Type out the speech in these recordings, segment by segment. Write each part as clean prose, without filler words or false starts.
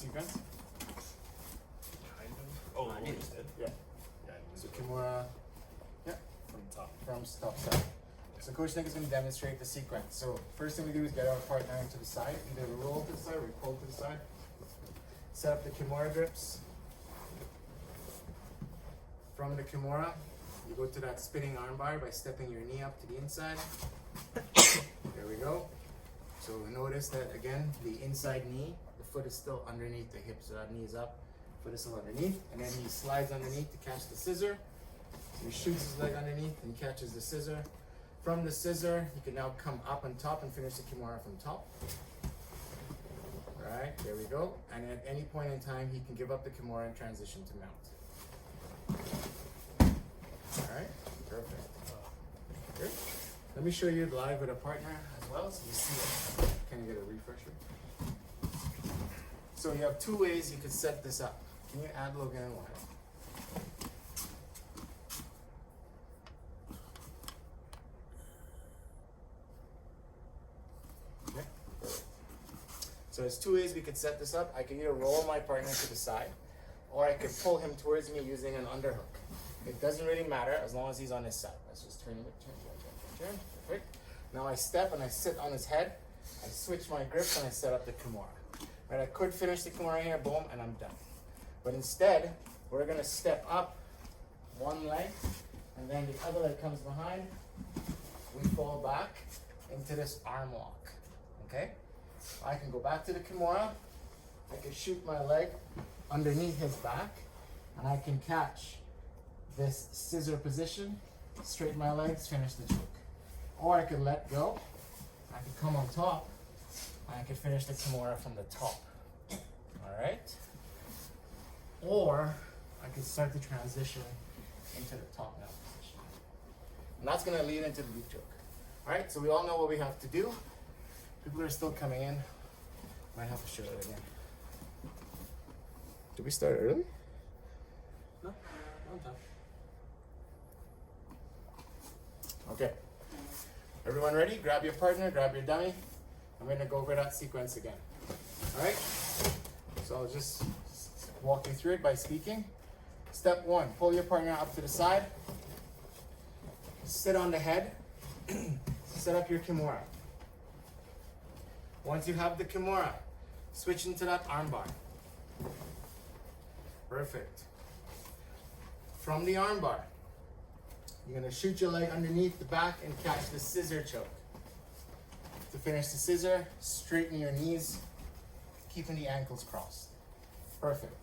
sequence? Kind of. Oh, I just did. Yeah. Yeah, So Kimura, yeah, from top. from top side. So Coach Nick is going to demonstrate the sequence. So first thing we do is get our partner into the side, either roll to the side or pull to the side. Set up the Kimura grips. From the Kimura, you go to that spinning armbar by stepping your knee up to the inside. There we go. So notice that again, the inside knee, the foot is still underneath the hip, so that knee is up, foot is still underneath, and then he slides underneath to catch the scissor. So he shoots his leg underneath and catches the scissor. From the scissor, he can now come up on top and finish the Kimura from top. All right, there we go. And at any point in time, he can give up the Kimura and transition to mount. All right, perfect. Good. Let me show you live with a partner as well, so you see it. Can you get a refresher? So you have two ways you could set this up. Can you add Logan and Wyatt? Okay. So there's two ways we could set this up. I could either roll my partner to the side, or I could pull him towards me using an underhook. It doesn't really matter as long as he's on his side. Let's just turn. Perfect. Now I step and I sit on his head. I switch my grips and I set up the Kimura. Right, I could finish the Kimura here, boom, and I'm done. But instead, we're gonna step up one leg, and then the other leg comes behind. We fall back into this arm lock. Okay? I can go back to the Kimura. I can shoot my leg underneath his back, and I can catch this scissor position, straighten my legs, finish the choke. Or I could let go, I could come on top, and I could finish the Kimura from the top. All right? Or I could start the transition into the top now position. And that's gonna lead into the loop choke. All right, so we all know what we have to do. People are still coming in. Might have to show it again. Did we start early? No, on time. Okay. Everyone ready? Grab your partner, grab your dummy. I'm gonna go over that sequence again. All right? So I'll just walk you through it by speaking. Step one, pull your partner up to the side. Sit on the head. Set up your Kimura. Once you have the Kimura, switch into that armbar. Perfect. From the armbar, you're gonna shoot your leg underneath the back and catch the scissor choke. To finish the scissor, straighten your knees, keeping the ankles crossed. Perfect.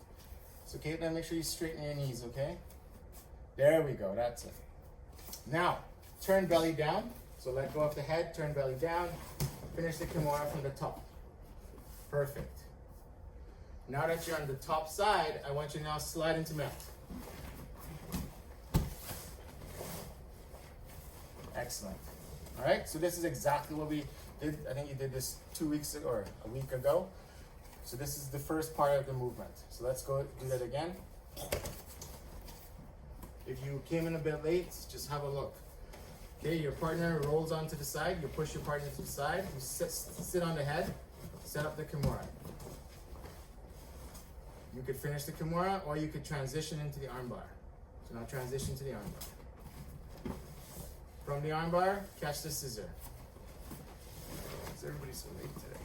So Caitlin, make sure you straighten your knees, okay? There we go, that's it. Now, turn belly down. So let go of the head, turn belly down, finish the Kimura from the top. Perfect. Now that you're on the top side, I want you to now slide into mount. Excellent. All right, so this is exactly what we did. I think you did this 2 weeks ago or a week ago. So this is the first part of the movement. So let's go do that again. If you came in a bit late, just have a look. Okay, your partner rolls onto the side. You push your partner to the side. You sit on the head. Set up the Kimura. You could finish the Kimura, or you could transition into the armbar. So now transition to the armbar. From the armbar, catch the scissor. Is everybody so late today?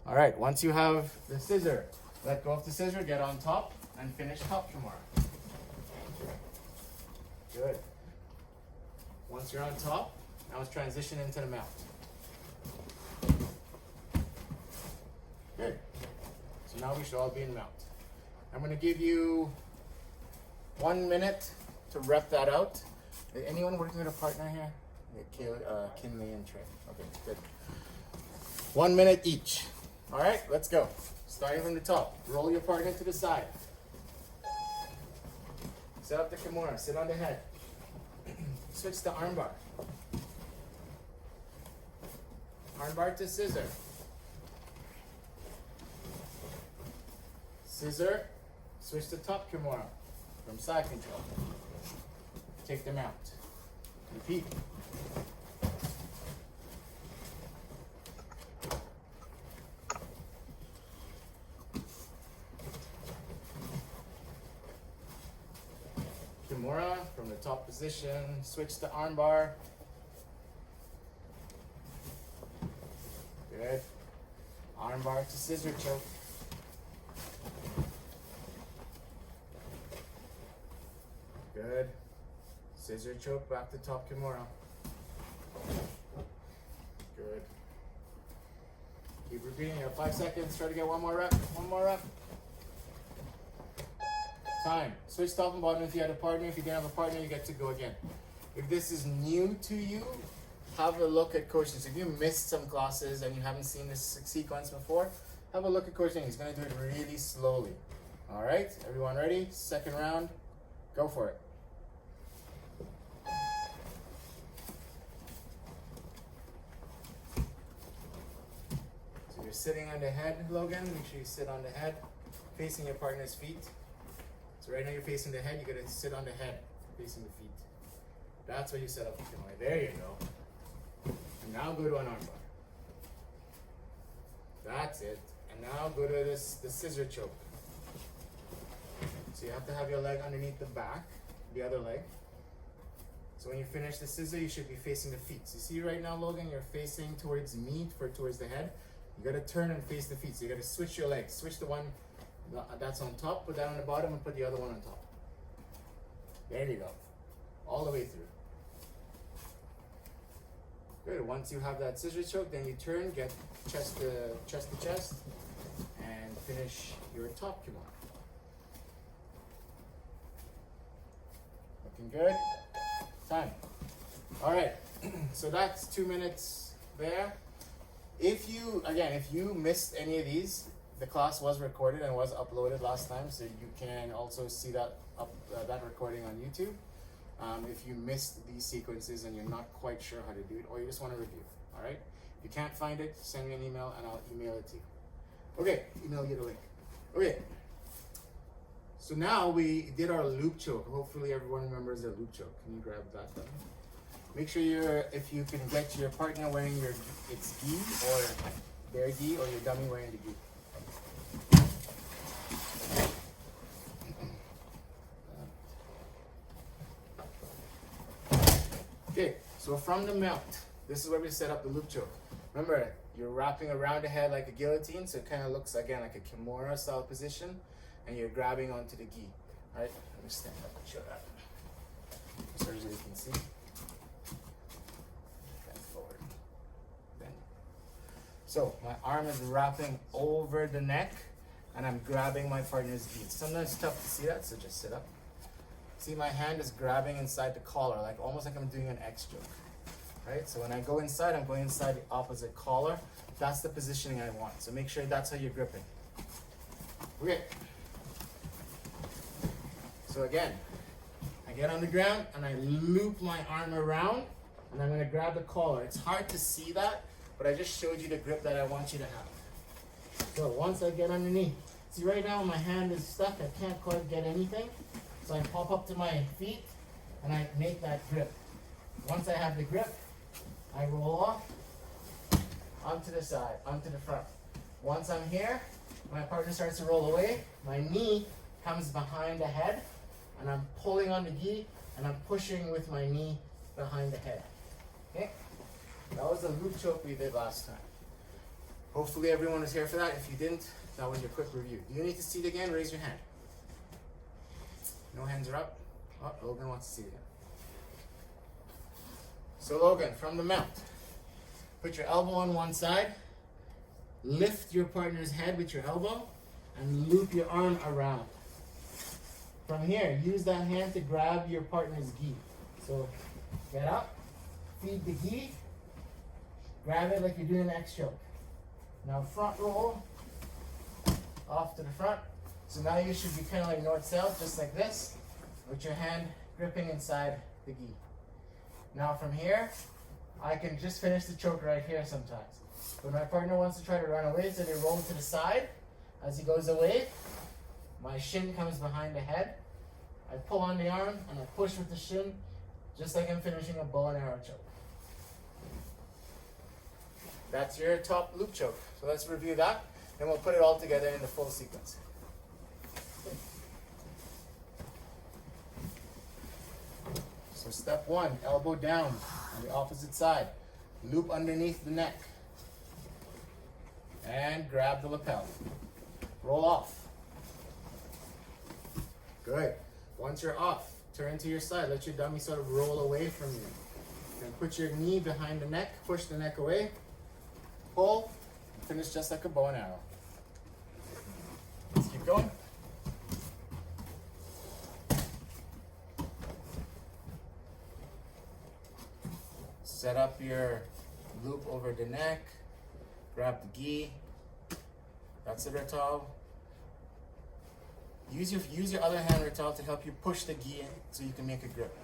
All right, once you have the scissor, let go of the scissor, get on top, and finish top Kimura. Good. Once you're on top, now let's transition into the mount. Good. So now we should all be in mount. I'm going to give you 1 minute to rep that out. Anyone working with a partner here? Kinley and Trey. Okay, good. 1 minute each. All right, let's go. Starting from the top. Roll your partner to the side. Set up the Kimura. Sit on the head. Switch to armbar. Armbar to scissor. Scissor. Switch to top Kimura from side control. Take them out. Repeat. top position, switch to arm bar. Good. Arm bar to scissor choke. Good. Scissor choke back to top Kimura. Good. Keep repeating. You have 5 seconds. Try to get one more rep. One more rep. Time. Switch top and bottom if you had a partner. If you didn't have a partner, you get to go again. If this is new to you, have a look at coaching. So if you missed some classes and you haven't seen this sequence before, have a look at coaching. He's going to do it really slowly. All right, everyone ready? Second round. Go for it. So you're sitting on the head, Logan. Make sure you sit on the head, facing your partner's feet. So right now you're facing the head. You got to sit on the head, facing the feet. That's where you set up the Kimura. There you go. And now go to an arm bar. That's it. And now go to the scissor choke. So you have to have your leg underneath the back, the other leg. So when you finish the scissor, you should be facing the feet. So you see right now, Logan, you're facing towards me, towards the head. You got to turn and face the feet. So you got to switch your legs. Switch the one that's on top, put that on the bottom, and put the other one on top. There you go. All the way through. Good. Once you have that scissor choke, then you turn, get chest to chest, and finish your top Kimura. Looking good. Time. All right. So that's 2 minutes there. If you missed any of these, the class was recorded and was uploaded last time, so you can also see that recording on YouTube. If you missed these sequences and you're not quite sure how to do it, or you just want to review, all right? If you can't find it, send me an email and I'll email it to you. Okay, email you the link. Okay, so now we did our loop choke. Hopefully everyone remembers the loop choke. Can you grab that? Make sure if you can get your partner wearing its gi or their gi, or your dummy wearing the gi. Okay, so from the mount, this is where we set up the loop choke. Remember, you're wrapping around the head like a guillotine, so it kind of looks again like a Kimura style position, and you're grabbing onto the gi. All right, let me stand up and show that, so as you can see. Bend forward. Bend. So my arm is wrapping over the neck, and I'm grabbing my partner's gi. Sometimes it's tough to see that, so just sit up. See, my hand is grabbing inside the collar, almost like I'm doing an X choke, right? So when I go inside, I'm going inside the opposite collar. That's the positioning I want. So make sure that's how you're gripping. Okay. So again, I get on the ground and I loop my arm around, and I'm gonna grab the collar. It's hard to see that, but I just showed you the grip that I want you to have. So once I get underneath, see right now my hand is stuck. I can't quite get anything. So I pop up to my feet and I make that grip. Once I have the grip, I roll off onto the side, onto the front. Once I'm here, my partner starts to roll away. My knee comes behind the head, and I'm pulling on the gi, and I'm pushing with my knee behind the head. Okay? That was the loop choke we did last time. Hopefully everyone was here for that. If you didn't, that was your quick review. Do you need to see it again? Raise your hand. No hands are up. Oh, Logan wants to see it. So Logan, from the mount, put your elbow on one side, lift your partner's head with your elbow, and loop your arm around. From here, use that hand to grab your partner's gi. So get up, feed the gi, grab it like you're doing an X choke. Now front roll, off to the front. So now you should be kind of like north-south, just like this, with your hand gripping inside the gi. Now from here, I can just finish the choke right here sometimes. When my partner wants to try to run away, so they roll to the side. As he goes away, my shin comes behind the head. I pull on the arm and I push with the shin, just like I'm finishing a bow and arrow choke. That's your top loop choke. So let's review that, and we'll put it all together in the full sequence. So step one, elbow down on the opposite side. Loop underneath the neck. And grab the lapel. Roll off. Good. Once you're off, turn to your side. Let your dummy sort of roll away from you. Then put your knee behind the neck. Push the neck away. Pull. Finish just like a bow and arrow. Let's keep going. Set up your loop over the neck. Grab the gi. That's it, Ratal. Use your other hand, Ratal, to help you push the gi in so you can make a grip.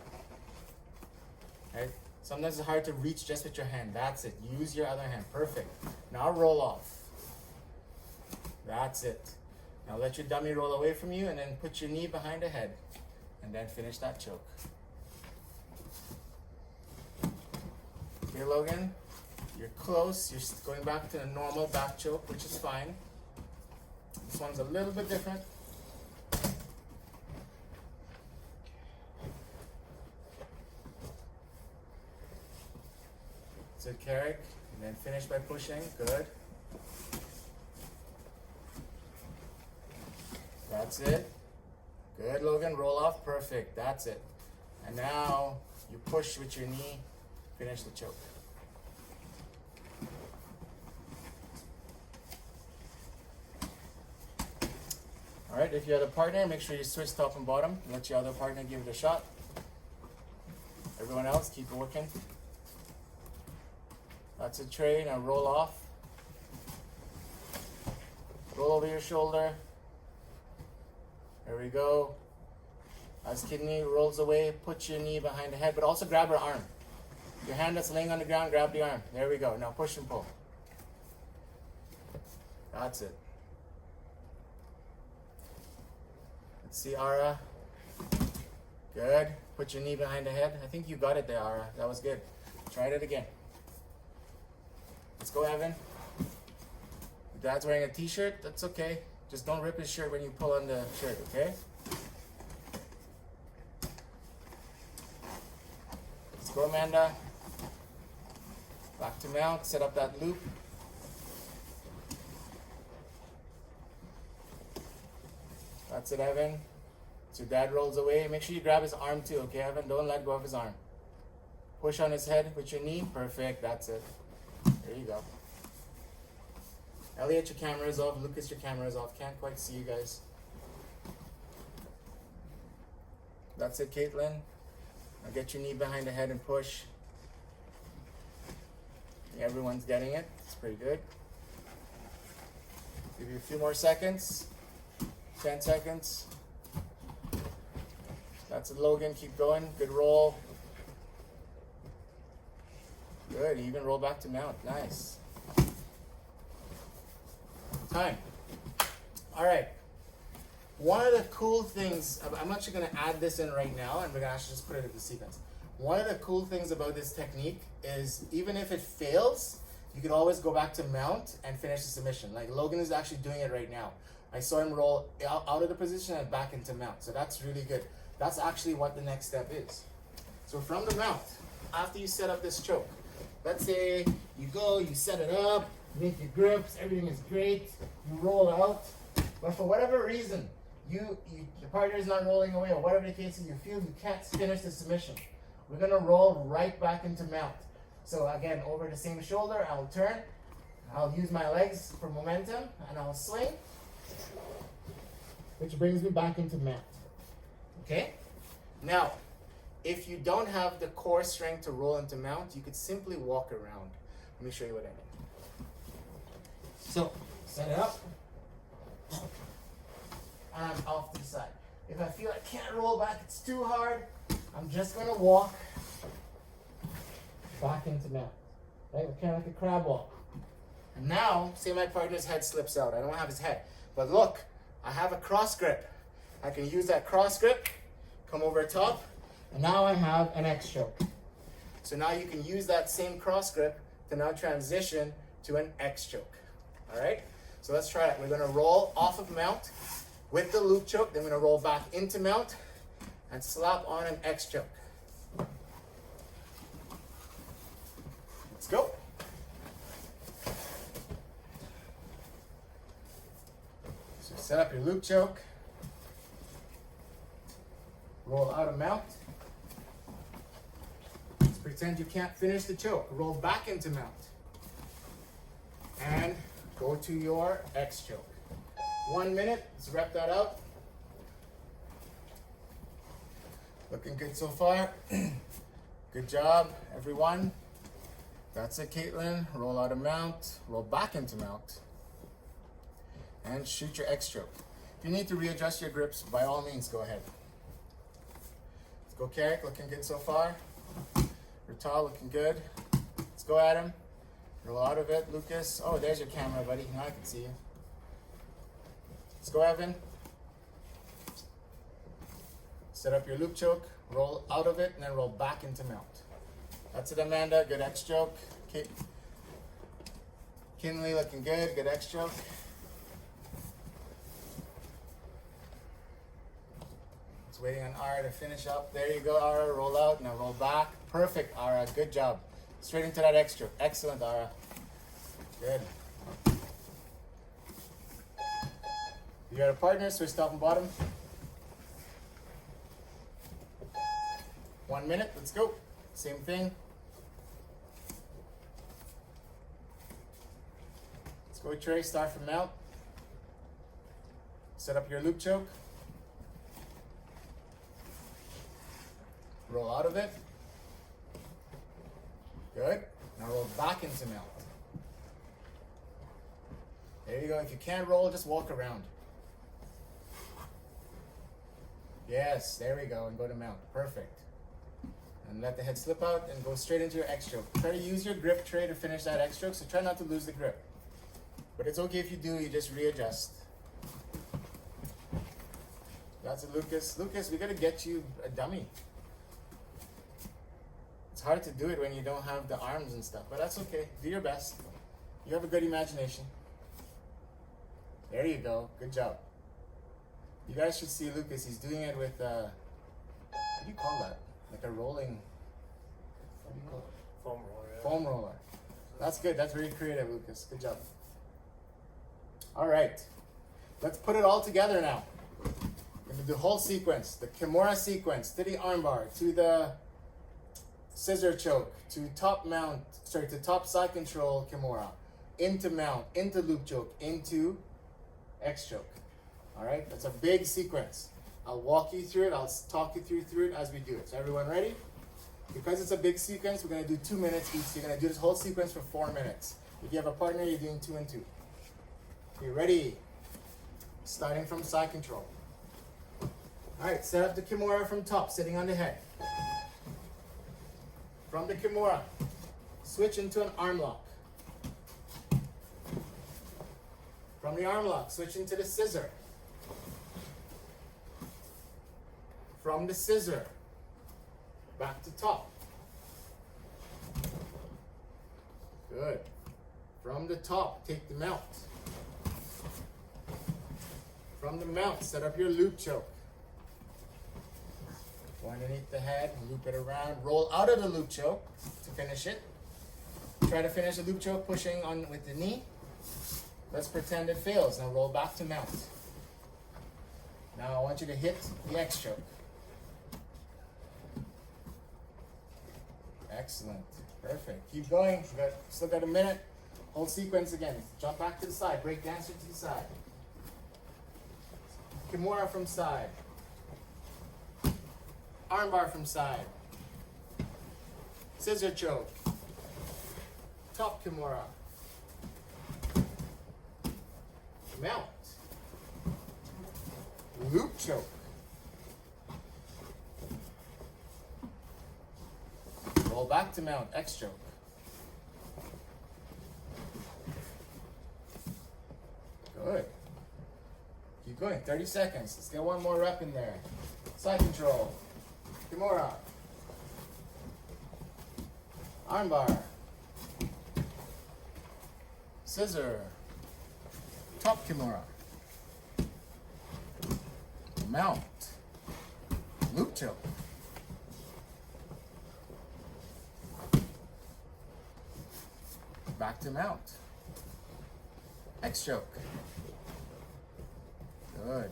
Right? Sometimes it's hard to reach just with your hand. That's it. Use your other hand. Perfect. Now roll off. That's it. Now let your dummy roll away from you and then put your knee behind the head. And then finish that choke. Okay, Logan. You're close. You're going back to the normal back choke, which is fine. This one's a little bit different. So Carrick, and then finish by pushing. Good. That's it. Good, Logan. Roll off. Perfect. That's it. And now you push with your knee. Finish the choke. All right, if you have a partner, make sure you switch top and bottom. Let your other partner give it a shot. Everyone else, keep working. That's a tray. Now roll off. Roll over your shoulder. There we go. As kidney rolls away, put your knee behind the head, but also grab your arm. Your hand that's laying on the ground, grab the arm. There we go. Now push and pull. That's it. Let's see, Ara. Good. Put your knee behind the head. I think you got it there, Ara. That was good. Try it again. Let's go, Evan. Your dad's wearing a t-shirt. That's okay. Just don't rip his shirt when you pull on the shirt, okay? Let's go, Amanda. Back to mount. Set up that loop. That's it, Evan. So dad rolls away. Make sure you grab his arm too, okay, Evan? Don't let go of his arm. Push on his head with your knee. Perfect. That's it. There you go. Elliot, your camera is off. Lucas, your camera is off. Can't quite see you guys. That's it, Caitlin. Now get your knee behind the head and push. Everyone's getting it. It's pretty good. Give you a few more seconds. 10 seconds. That's it, Logan. Keep going. Good roll. Good. You even roll back to mount. Nice. Time. All right. One of the cool things, I'm actually going to add this in right now, and we're going to actually just put it in the sequence. One of the cool things about this technique is even if it fails, you can always go back to mount and finish the submission. Like Logan is actually doing it right now. I saw him roll out of the position and back into mount. So that's really good. That's actually what the next step is. So from the mount, after you set up this choke, let's say you go, you set it up, make your grips, everything is great, you roll out, but for whatever reason, your partner is not rolling away, or whatever the case is, you feel you can't finish the submission. We're gonna roll right back into mount. So again, over the same shoulder, I'll turn, I'll use my legs for momentum, and I'll swing, which brings me back into mount. Okay? Now, if you don't have the core strength to roll into mount, you could simply walk around. Let me show you what I mean. So, set it up, and I'm off to the side. If I feel I can't roll back, it's too hard, I'm just gonna walk back into mount. Right? Kind of like a crab walk. And now, say my partner's head slips out. I don't have his head. But look, I have a cross grip. I can use that cross grip, come over top, and now I have an X choke. So now you can use that same cross grip to now transition to an X choke. All right? So let's try it. We're gonna roll off of mount with the loop choke, then we're gonna roll back into mount and slap on an X choke. Set up your loop choke. Roll out of mount. Let's pretend you can't finish the choke. Roll back into mount. And go to your X choke. 1 minute. Let's rep that out. Looking good so far. Good job, everyone. That's it, Caitlin. Roll out of mount. Roll back into mount. And shoot your X choke. If you need to readjust your grips, by all means, go ahead. Let's go, Carrick. Looking good so far. Ratal looking good. Let's go, Adam. Roll out of it, Lucas. Oh, there's your camera, buddy. Now I can see you. Let's go, Evan. Set up your loop choke. Roll out of it, and then roll back into mount. That's it, Amanda. Good X choke. Kinley looking good. Good X choke. Waiting on Ara to finish up. There you go, Ara. Roll out. Now roll back. Perfect, Ara. Good job. Straight into that extra. Excellent, Ara. Good. You got a partner, switch top and bottom. 1 minute. Let's go. Same thing. Let's go, Trey. Start from mount. Set up your loop choke. Roll out of it. Good. Now roll back into mount. There you go. If you can't roll, just walk around. Yes, there we go. And go to mount. Perfect. And let the head slip out and go straight into your X stroke. Try to use your grip tray to finish that X stroke, so try not to lose the grip. But it's okay if you do, you just readjust. That's a Lucas. Lucas, we gotta get you a dummy. It's hard to do it when you don't have the arms and stuff, but that's okay. Do your best. You have a good imagination. There you go. Good job. You guys should see Lucas. He's doing it with, what do you call that? Like a rolling, what do you call it? Foam roller. Yeah. Foam roller. That's good. That's very creative, Lucas. Good job. All right. Let's put it all together now. We're going to do the whole sequence. The Kimura sequence to the armbar, to the scissor choke, to top mount, to top side control Kimura, into mount, into loop choke, into X choke. All right, that's a big sequence. I'll walk you through it. I'll talk you through it as we do it. So everyone ready? Because it's a big sequence, we're going to do 2 minutes each. So you're going to do this whole sequence for 4 minutes. If you have a partner, you're doing 2 and 2. Okay, ready? Starting from side control. All right, set up the Kimura from top, sitting on the head. From the Kimura, switch into an arm lock. From the arm lock, switch into the scissor. From the scissor, back to top. Good. From the top, take the mount. From the mount, set up your loop choke. Go underneath the head, loop it around, roll out of the loop choke to finish it. Try to finish the loop choke pushing on with the knee. Let's pretend it fails. Now roll back to mount. Now I want you to hit the X choke. Excellent. Perfect. Keep going. Still got a minute. Whole sequence again. Jump back to the side. Break dancer to the side. Kimura from side. Armbar from side. Scissor choke. Top Kimura. Mount. Loop choke. Roll back to mount. X choke. Good. Keep going. 30 seconds. Let's get one more rep in there. Side control. Kimura. Armbar. Scissor. Top Kimura. Mount. Loop choke. Back to mount. X choke. Good.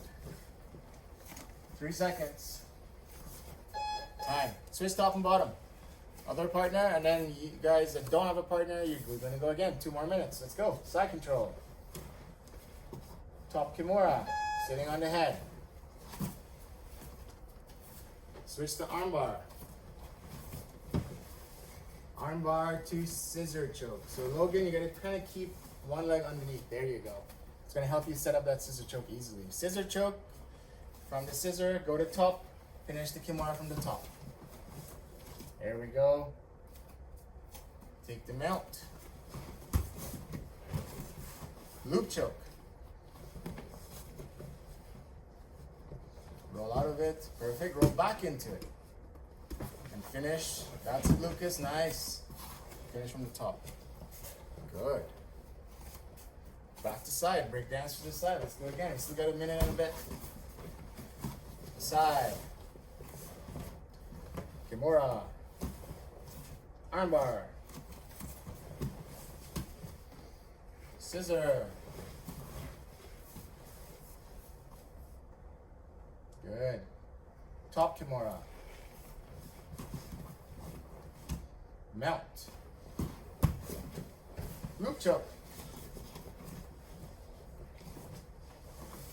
3 seconds. Time. Switch top and bottom. Other partner, and then you guys that don't have a partner, we're gonna go again. 2 more minutes. Let's go. Side control. Top Kimura. Sitting on the head. Switch to armbar. Armbar to scissor choke. So Logan, you're gonna kind of keep one leg underneath. There you go. It's gonna help you set up that scissor choke easily. Scissor choke. From the scissor, go to top. Finish the Kimura from the top. There we go. Take the mount. Loop choke. Roll out of it. Perfect. Roll back into it. And finish. That's it, Lucas. Nice. Finish from the top. Good. Back to side. Break dance to the side. Let's do it again. We still got a minute and a bit. Side. Kimura. Armbar. Scissor. Good. Top Kimura. Mount. Loop choke.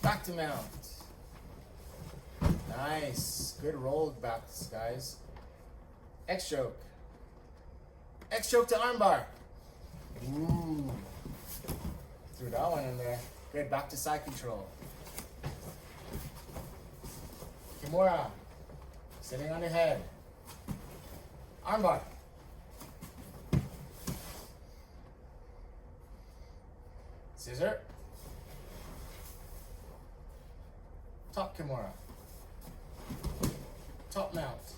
Back to mount. Nice. Good rolled backs, guys. X choke. X choke to armbar. Ooh. Threw that one in there. Good. Back to side control. Kimura. Sitting on the head. Armbar. Scissor. Top Kimura. Top mount.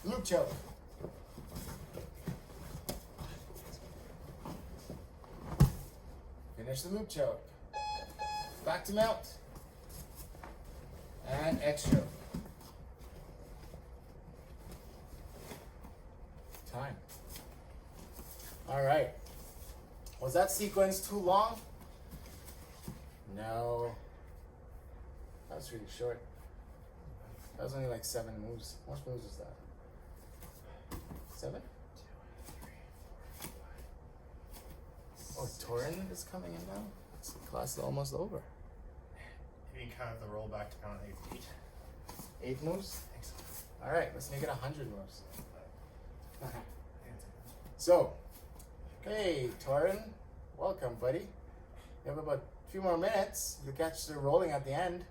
Loop choke. Finish the loop choke. Back to mount. And X choke. Time. All right. Was that sequence too long? No. That was really short. That was only like 7 moves. How much moves is that? 7? Oh, Torin is coming in now? Class is almost over. If you count the roll back to count 8 feet. 8 moves? Alright, let's make it 100 moves. So, hey, Torin, welcome, buddy. You have about a few more minutes. You'll catch the rolling at the end.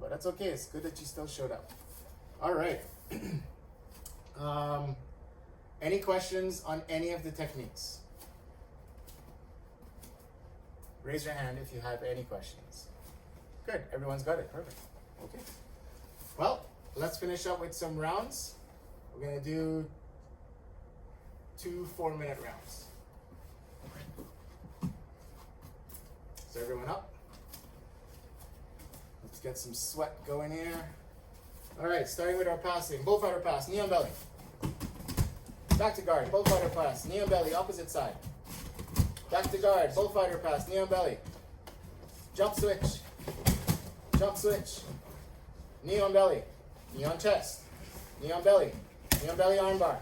But that's okay. It's good that you still showed up. All right. Any questions on any of the techniques? Raise your hand if you have any questions. Good. Everyone's got it. Perfect. Okay. Well, let's finish up with some rounds. We're going to do 2 4-minute rounds. So everyone up. Let's get some sweat going here. All right, starting with our passing. Bullfighter pass, knee on belly. Back to guard, bullfighter pass, knee on belly, opposite side. Back to guard, bullfighter pass, knee on belly. Jump switch. Jump switch. Knee on belly. Knee on chest. Knee on belly. Knee on belly armbar.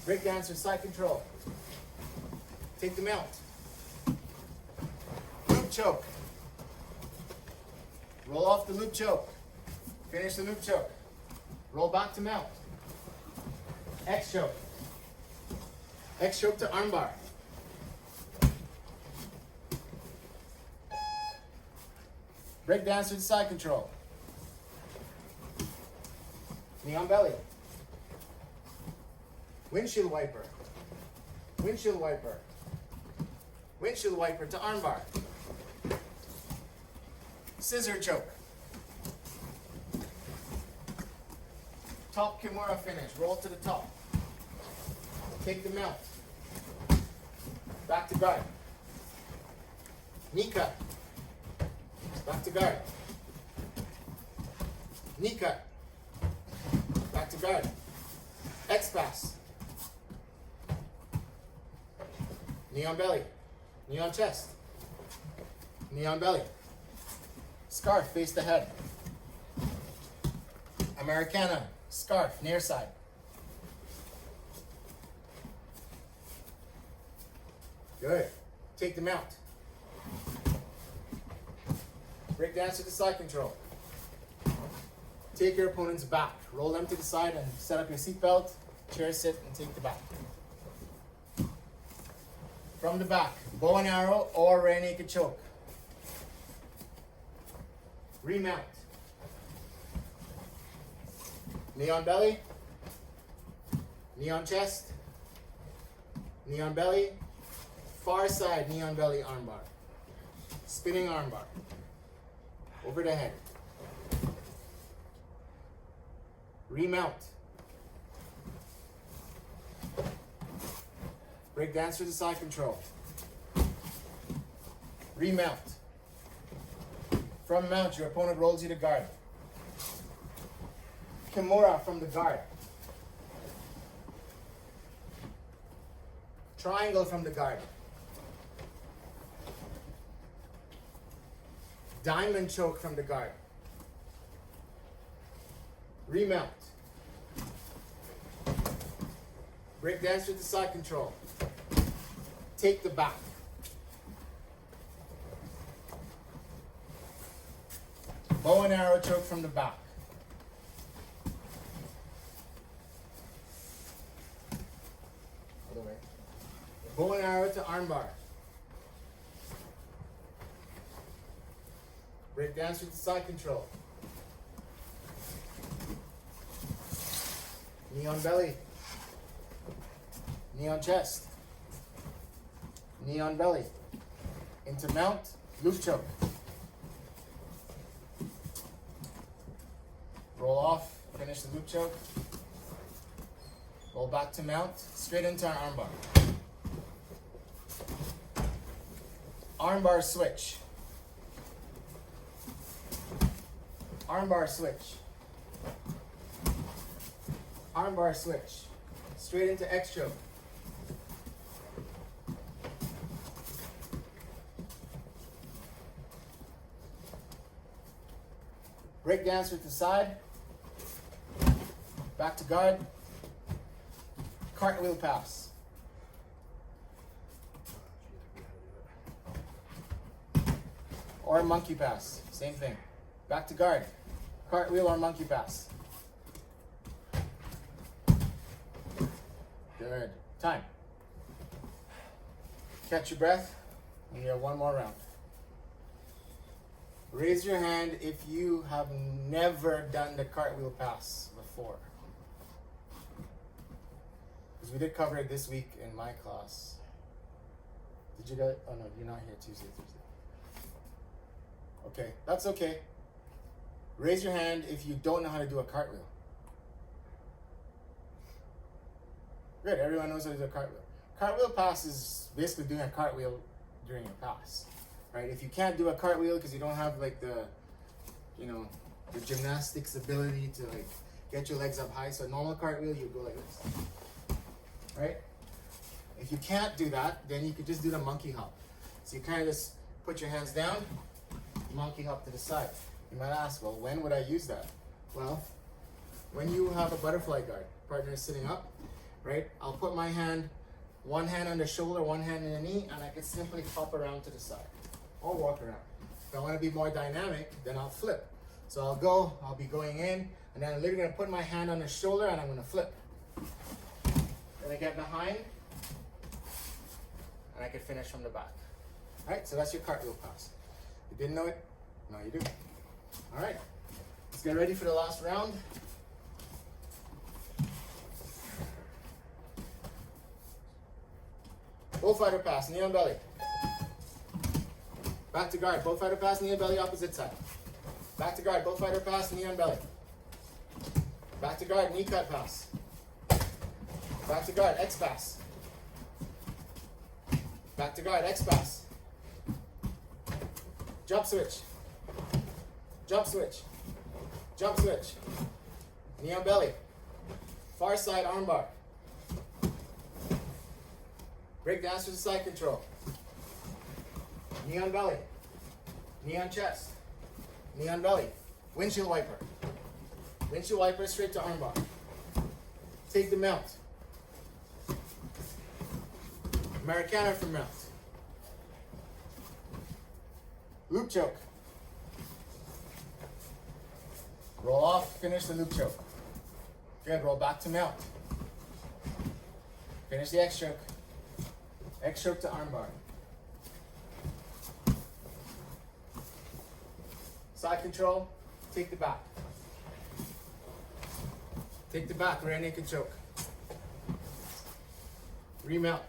Break dancer side control. Take the mount. Loop choke. Roll off the loop choke. Finish the loop choke. Roll back to mount. X choke. X choke to armbar. Break dancer to side control. Knee on belly. Windshield wiper. Windshield wiper. Windshield wiper to armbar. Scissor choke. Top Kimura finish. Roll to the top. Take the mount. Back to guard. Knee cut. Back to guard. Knee cut. Back to guard. X pass. Knee on belly. Knee on chest. knee on belly. Scarf, face the head. Americana, scarf, near side. Good. Take the mount. Break dance to the side control. Take your opponent's back. Roll them to the side and set up your seatbelt. Chair sit and take the back. From the back, bow and arrow or rear naked choke. Remount. Knee on belly. Knee on chest. Knee on belly. Far side, knee on belly, armbar. Spinning armbar. Over the head. Remount. Break dance to the side control. Remount. From mount, your opponent rolls you to guard. Kimura from the guard. Triangle from the guard. Diamond choke from the guard. Remount. Break dance with the side control. Take the back. Bow and arrow choke from the back. Other way. Bow and arrow to armbar. Break dance with the side control. Knee on belly. Knee on chest. Knee on belly. Into mount, loop choke. Roll off, finish the loop choke. Roll back to mount, straight into our armbar. Armbar switch. Armbar switch. Armbar switch. Straight into X choke. Break dance with the side. Back to guard. Cartwheel pass. Or monkey pass. Same thing. Back to guard. Cartwheel or monkey pass. Good. Time. Catch your breath. And you have one more round. Raise your hand if you have never done the cartwheel pass before. Because we did cover it this week in my class. Did you guys? Oh no, you're not here Tuesday. Okay, that's okay. Raise your hand if you don't know how to do a cartwheel. Good, everyone knows how to do a cartwheel. Cartwheel pass is basically doing a cartwheel during your pass. Right? If you can't do a cartwheel because you don't have like the gymnastics ability to like get your legs up high, so a normal cartwheel you go like this. Right? If you can't do that, then you could just do the monkey hop. So you kind of just put your hands down, monkey hop to the side. You might ask, well, when would I use that? Well, when you have a butterfly guard, partner is sitting up, right? I'll put my hand, one hand on the shoulder, one hand in the knee, and I can simply hop around to the side or walk around. If I want to be more dynamic, then I'll flip. So I'll be going in, and then I'm literally going to put my hand on the shoulder, and I'm going to flip. Then I get behind, and I can finish from the back. All right, so that's your cartwheel pass. You didn't know it? Now you do. All right, let's get ready for the last round. Bullfighter pass, knee on belly. Back to guard, bullfighter pass, knee on belly, opposite side. Back to guard, bullfighter pass, knee on belly. Back to guard, knee cut pass. Back to guard, X pass. Back to guard, X pass. Jump switch. Jump switch. Jump switch. Knee on belly. Far side armbar. Break dance to the side control. Knee on belly. Knee on chest. Knee on belly. Windshield wiper. Windshield wiper straight to armbar. Take the mount. Americana for mount. Loop choke. Roll off, finish the loop choke. Good, roll back to mount. Finish the X choke. X choke to armbar. Side control, take the back. Take the back, rear naked choke. Remount.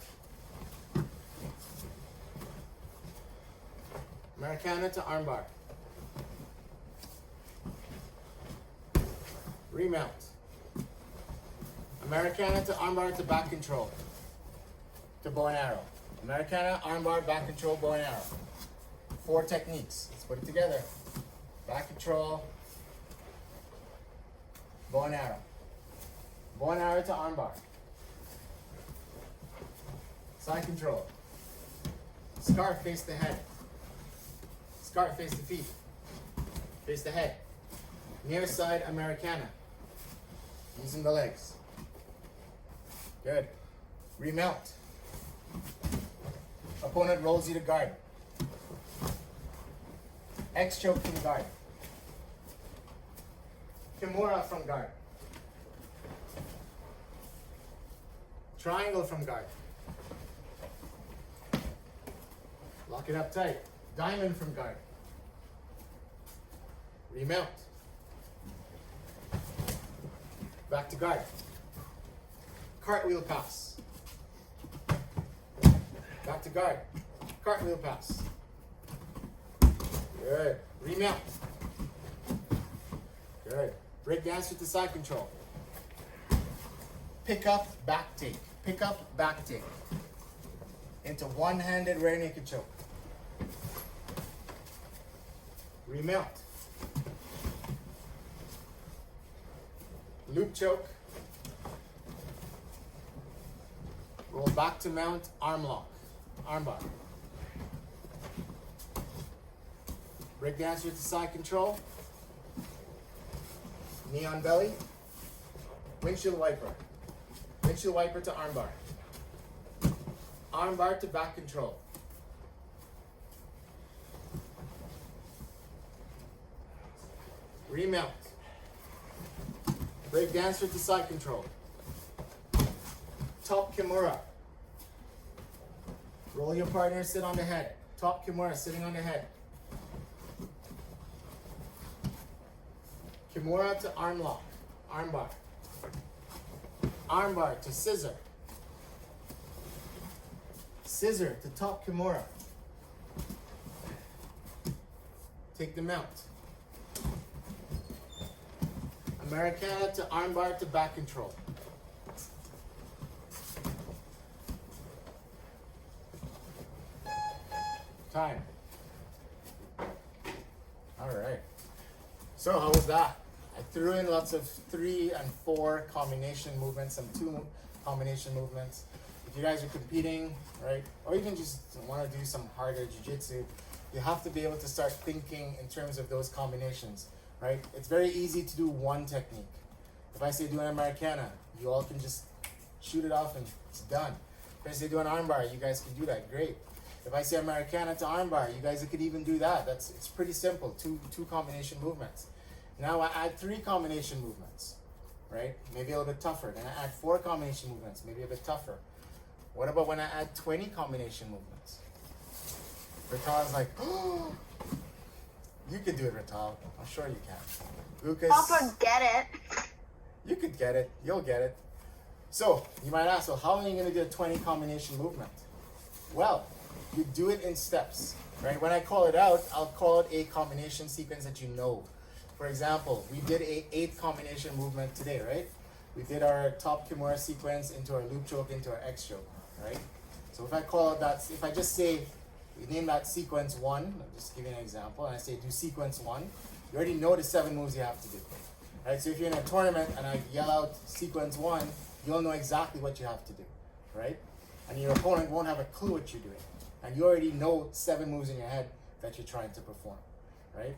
Americana to armbar. Remount. Americana to armbar to back control. To bow and arrow. Americana, armbar, back control, bow and arrow. 4 techniques. Let's put it together. Back control. Bow and arrow. Bow and arrow to armbar. Side control. Scarf face the head. Scarf face the feet. Face the head. Near side Americana. Using the legs. Good. Remount. Opponent rolls you to guard. X choke from guard. Kimura from guard. Triangle from guard. Lock it up tight. Diamond from guard. Remount. Back to guard. Cartwheel pass. Back to guard. Cartwheel pass. Good. Remount. Good. Break dance with the side control. Pick up, back take. Pick up, back take. Into one-handed rear naked choke. Remount. Loop choke. Roll back to mount, arm lock. Armbar. Break dance with the side control. Knee on belly. Windshield wiper. Windshield wiper to armbar. Armbar to back control. Remount. Break dance with the side control. Top Kimura. Roll your partner, sit on the head. Top Kimura, sitting on the head. Kimura to arm lock. Armbar. Armbar to scissor. Scissor to top Kimura. Take the mount. Americana to armbar to back control. Time. All right. So how was that? I threw in lots of 3 and 4 combination movements and 2 combination movements. If you guys are competing, right, or even just want to do some harder jiu-jitsu, you have to be able to start thinking in terms of those combinations, right? It's very easy to do one technique. If I say do an Americana, you all can just shoot it off and it's done. If I say do an armbar, you guys can do that, great. If I say Americana to armbar, you guys could even do that. It's pretty simple, two combination movements. Now I add 3 combination movements, right? Maybe a little bit tougher. Then I add 4 combination movements, maybe a bit tougher. What about when I add 20 combination movements? Rital's like, oh, you could do it, Rital. I'm sure you can. Lucas, Papa, get it. you could get it. You'll get it. So you might ask, well, how are you going to do a 20 combination movement? Well, you do it in steps, right? When I call it out, I'll call it a combination sequence that you know. For example, we did a 8 combination movement today, right? We did our top Kimura sequence into our loop choke, into our X choke, right? So if I call it that, if I just say, we name that sequence 1, I'll just give you an example, and I say do sequence 1, you already know the 7 moves you have to do, right? So if you're in a tournament and I yell out sequence 1, you'll know exactly what you have to do, right? And your opponent won't have a clue what you're doing. And you already know 7 moves in your head that you're trying to perform. right?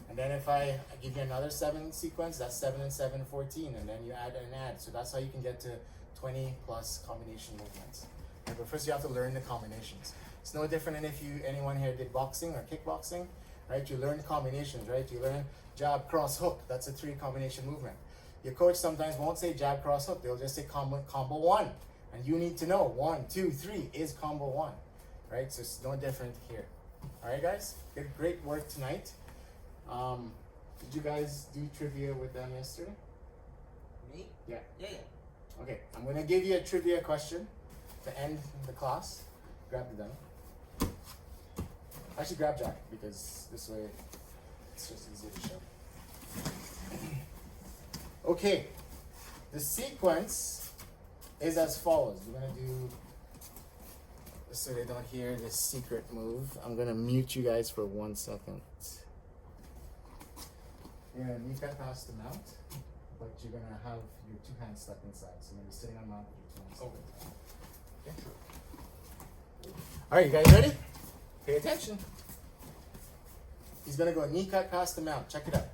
And then if I give you another 7 sequence, that's 7 and 7, 14, and then you add and add. So that's how you can get to 20 plus combination movements. Right, but first you have to learn the combinations. It's no different than if anyone here did boxing or kickboxing, right? You learn combinations, right? You learn jab, cross, hook. That's a 3 combination movement. Your coach sometimes won't say jab, cross, hook. They'll just say combo 1. And you need to know 1, 2, 3 is combo 1, right? So it's no different here. All right, guys? Good, great work tonight. Did you guys do trivia with them yesterday? Me? Yeah. Yeah. Okay, I'm gonna give you a trivia question to end the class. Grab the gun. Actually, grab Jack because this way it's just easier to show. Okay, the sequence is as follows. We're gonna do, so they don't hear this secret move, I'm gonna mute you guys for 1 second. You're gonna knee cut past the mount, but you're gonna have your 2 hands stuck inside. So you're gonna be sitting on mount with your 2 hands stuck inside. Okay. Alright, you guys ready? Pay attention. He's gonna go knee cut past the mount. Check it out.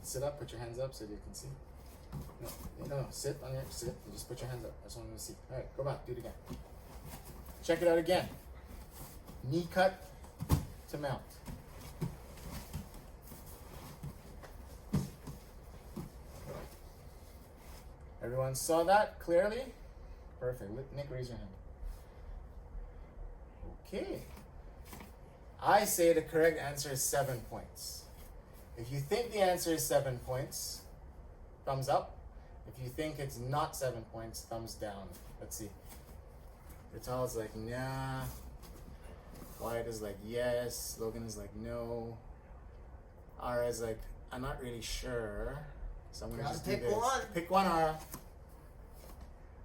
Sit up, put your hands up so you can see. No, sit on your, sit, and just put your hands up. I just want to see. Alright, go back, do it again. Check it out again. Knee cut to mount. Everyone saw that clearly? Perfect. Nick, raise your hand. Okay. I say the correct answer is 7 points. If you think the answer is 7 points, thumbs up. If you think it's not 7 points, thumbs down. Let's see. Vital's like, nah. Wyatt is like, yes. Logan is like, no. Ara is like, I'm not really sure. So I'm gonna just do this. One. Pick one, Ara.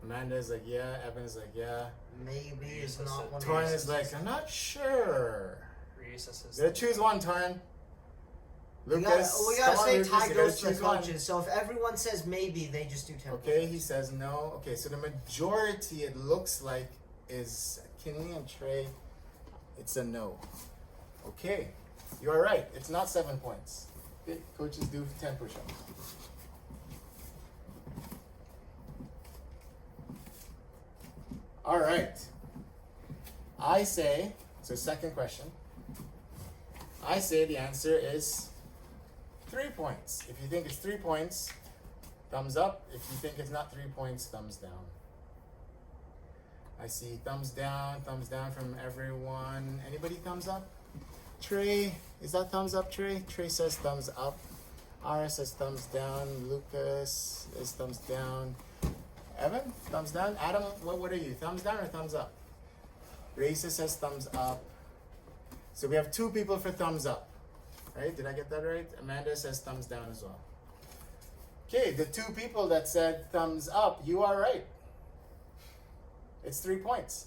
Amanda is like, yeah. Evan is like, yeah. Maybe it's not one. Torrin is like, I'm not sure. Reese Gotta choose one, Torrin. Lucas, we gotta say Lucas, tie you goes to the choose one. coaches. So if everyone says maybe, they just do 10 Okay, points. he says no. Okay, so the majority, it looks like, is Kinley and Trey. It's a no. Okay, you are right. It's not 7 points. Okay, coaches do 10 push-ups. All right. I say, so second question. I say the answer is 3 points. If you think it's 3 points, thumbs up. If you think it's not 3 points, thumbs down. I see thumbs down from everyone. Anybody thumbs up? Trey, is that thumbs up, Trey? Trey says thumbs up. Ara says thumbs down. Lucas is thumbs down. Evan, thumbs down. Adam, what are you? Thumbs down or thumbs up? Raisa says thumbs up. So we have 2 people for thumbs up. Right? Did I get that right? Amanda says thumbs down as well. Okay, the 2 people that said thumbs up, you are right. It's 3 points.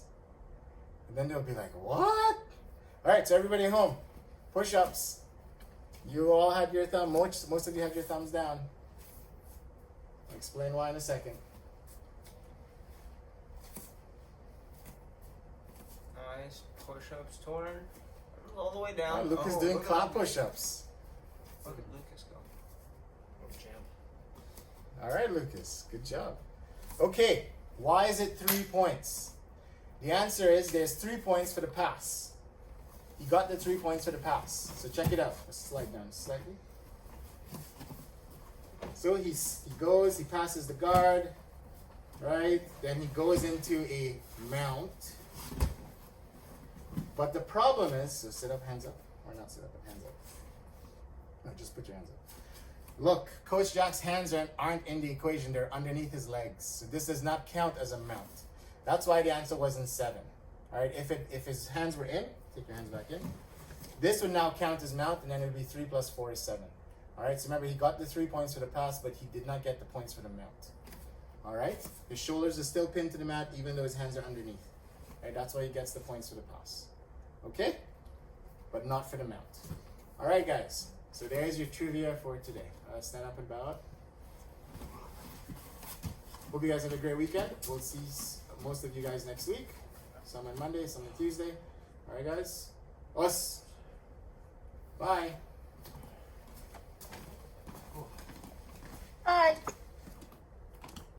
And then they'll be like, what? Alright, so everybody at home, push-ups. You all had your thumb, most of you had your thumbs down. I'll explain why in a second. Nice. Push-ups, Torrin. All the way down. Lucas doing cloud push-ups. Look at Lucas go. Alright, Lucas, good job. Okay, why is it 3 points? The answer is there's 3 points for the pass. You got the 3 points for the pass. So check it out. Let's slide down slightly. So he goes, he passes the guard, right? Then he goes into a mount. But the problem is, so sit up, hands up. Or not sit up, but hands up. No, just put your hands up. Look, Coach Jack's hands aren't in the equation. They're underneath his legs. So this does not count as a mount. That's why the answer wasn't 7. All right, if his hands were in, take your hands back in. This would now count as mount, and then it would be 3 plus 4 is 7. All right, so remember, he got the 3 points for the pass, but he did not get the points for the mount. All right, his shoulders are still pinned to the mat, even though his hands are underneath. All right, that's why he gets the points for the pass. Okay, but not for the mount. All right, guys, so there's your trivia for today. Stand up and bow out. Hope you guys have a great weekend. We'll see most of you guys next week. Some on Monday, some on Tuesday. All right, guys. Us. Bye. Bye.